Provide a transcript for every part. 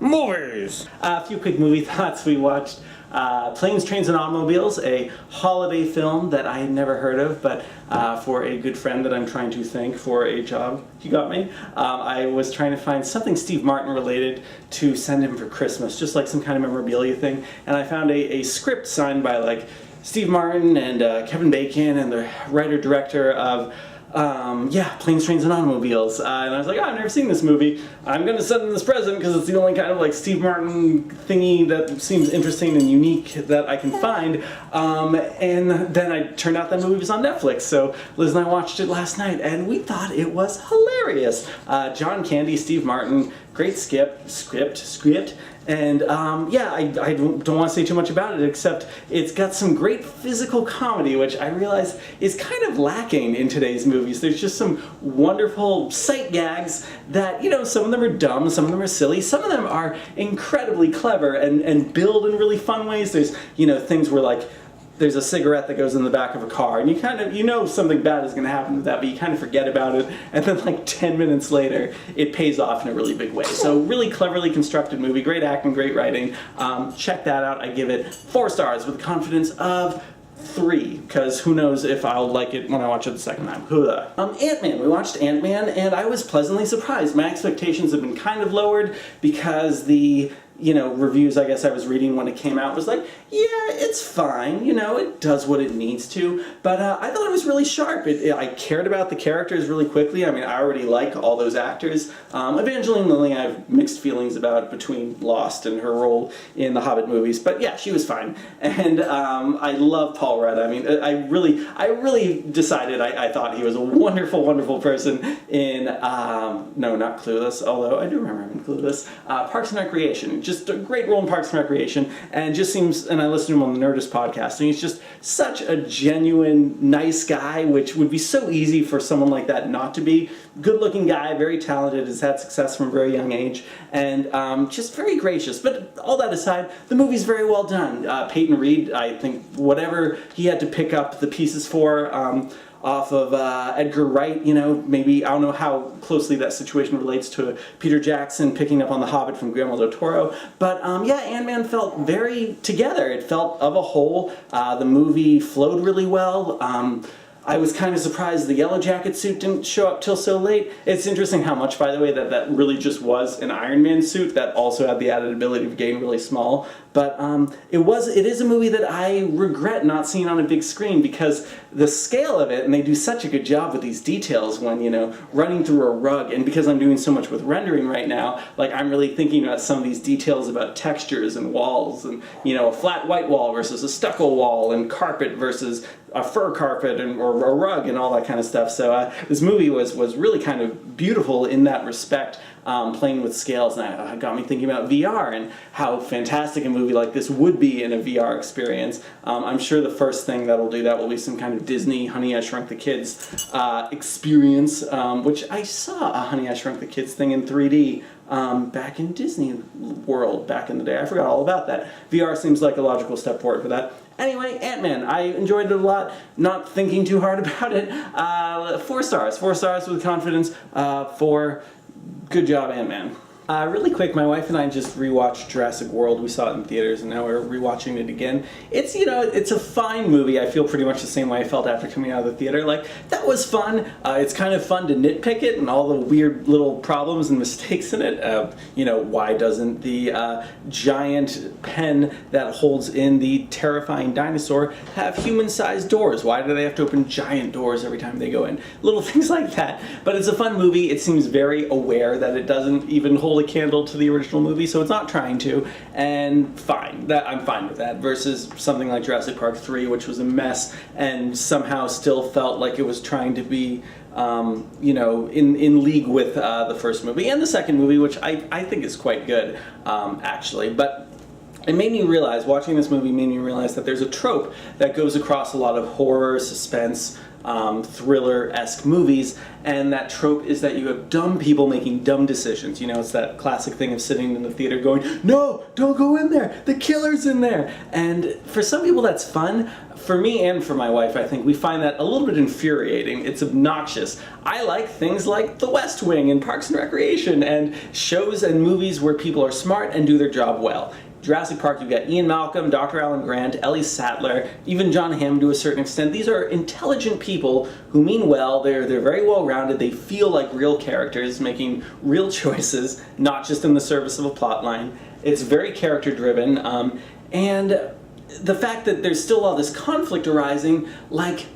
Movies! A few quick movie thoughts. We watched Planes, Trains, and Automobiles, a holiday film that I had never heard of, but for a good friend that I'm trying to thank for a job he got me, I was trying to find something Steve Martin related to send him for Christmas, just like some kind of memorabilia thing, and I found a script signed by like Steve Martin and Kevin Bacon and the writer-director of Planes, Trains, and Automobiles. And I was like, I've never seen this movie. I'm going to send him this present because it's the only kind of like Steve Martin thingy that seems interesting and unique that I can find. And then it turned out that movie was on Netflix. So Liz and I watched it last night and we thought it was hilarious. John Candy, Steve Martin, great script. And I don't want to say too much about it, except it's got some great physical comedy, which I realize is kind of lacking in today's movies. There's just some wonderful sight gags that, you know, some of them are dumb, some of them are silly, some of them are incredibly clever and build in really fun ways. There's, you know, things where like, there's a cigarette that goes in the back of a car, and you know something bad is going to happen with that, but you kind of forget about it, and then like 10 minutes later, it pays off in a really big way. So really cleverly constructed movie, great acting, great writing. Check that out. I give it 4 stars with a confidence of 3, because who knows if I'll like it when I watch it the second time. Ant-Man. We watched Ant-Man, and I was pleasantly surprised. My expectations have been kind of lowered because the reviews I guess I was reading when it came out was like, yeah, it's fine, you know, it does what it needs to, but I thought it was really sharp. I cared about the characters really quickly. I mean, I already like all those actors. Evangeline Lilly, I have mixed feelings about between Lost and her role in the Hobbit movies, but yeah, she was fine. And I love Paul Rudd. I mean, I really decided I thought he was a wonderful, wonderful person in, no, not Clueless, although I do remember him in Clueless, Parks and Recreation. Just a great role in Parks and Recreation, and just seems, and I listened to him on the Nerdist podcast, and he's just such a genuine, nice guy, which would be so easy for someone like that not to be. Good-looking guy, very talented, has had success from a very young age, and just very gracious. But all that aside, the movie's very well done. Peyton Reed, I think whatever he had to pick up the pieces for, off of Edgar Wright, you know, maybe, I don't know how closely that situation relates to Peter Jackson picking up on The Hobbit from Guillermo del Toro, but Ant-Man felt very together. It felt of a whole. The movie flowed really well. I was kind of surprised the Yellow Jacket suit didn't show up till so late. It's interesting how much, by the way, that really just was an Iron Man suit that also had the added ability of getting really small. But it is a movie that I regret not seeing on a big screen because the scale of it, and they do such a good job with these details when, you know, running through a rug, and because I'm doing so much with rendering right now, like I'm really thinking about some of these details about textures and walls, and, you know, a flat white wall versus a stucco wall, and carpet versus a fur carpet or a rug and all that kind of stuff. So this movie was really kind of beautiful in that respect, playing with scales, and it got me thinking about VR and how fantastic a movie like this would be in a VR experience. I'm sure the first thing that'll do that will be some kind of Disney Honey, I Shrunk the Kids experience, which I saw a Honey, I Shrunk the Kids thing in 3D back in Disney World back in the day. I forgot all about that. VR seems like a logical step forward for that. Anyway, Ant-Man. I enjoyed it a lot, not thinking too hard about it. 4 stars. 4 stars with confidence. Good job, Ant-Man. Really quick, my wife and I just rewatched Jurassic World. We saw it in theaters, and now we're rewatching it again. It's, you know, it's a fine movie. I feel pretty much the same way I felt after coming out of the theater. Like, that was fun. It's kind of fun to nitpick it and all the weird little problems and mistakes in it. You know, why doesn't the giant pen that holds in the terrifying dinosaur have human-sized doors? Why do they have to open giant doors every time they go in? Little things like that. But it's a fun movie. It seems very aware that it doesn't even hold a candle to the original movie, so it's not trying to, and fine. I'm fine with that, versus something like Jurassic Park 3, which was a mess, and somehow still felt like it was trying to be, you know, in league with the first movie, and the second movie, which I think is quite good, actually. But it made me realize, watching this movie made me realize that there's a trope that goes across a lot of horror, suspense, thriller-esque movies, and that trope is that you have dumb people making dumb decisions. You know, it's that classic thing of sitting in the theater going, no, don't go in there, the killer's in there. And for some people that's fun. for me and for my wife, I think we find that a little bit infuriating. It's obnoxious. I like things like The West Wing and Parks and Recreation and shows and movies where people are smart and do their job well. Jurassic Park, you've got Ian Malcolm, Dr. Alan Grant, Ellie Sattler, even John Hamm to a certain extent. These are intelligent people who mean well. They're very well-rounded. They feel like real characters making real choices, not just in the service of a plot line. It's very character-driven, and the fact that there's still all this conflict arising, like,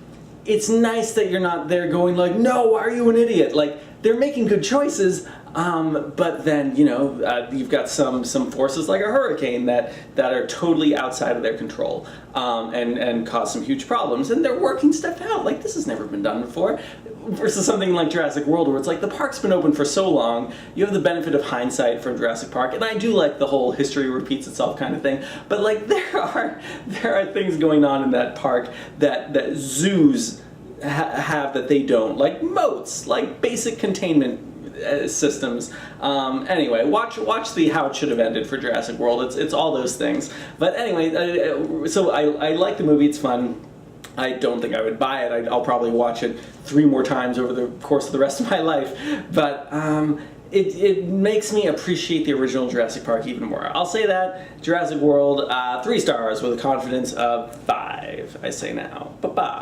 it's nice that you're not there going like, no, why are you an idiot? Like, they're making good choices, but then, you know, you've got some forces like a hurricane that are totally outside of their control, and cause some huge problems, and they're working stuff out. Like, this has never been done before. Versus something like Jurassic World, where it's like the park's been open for so long, you have the benefit of hindsight from Jurassic Park, and I do like the whole history repeats itself kind of thing, but like there are things going on in that park that zoos have that they don't, like moats, like basic containment systems. Anyway, watch the how it should have ended for Jurassic World. It's all those things. But anyway, so I like the movie. It's fun. I don't think I would buy it. I'll probably watch it 3 more times over the course of the rest of my life. But it makes me appreciate the original Jurassic Park even more. I'll say that. Jurassic World, 3 stars with a confidence of 5, I say now. Bye-bye.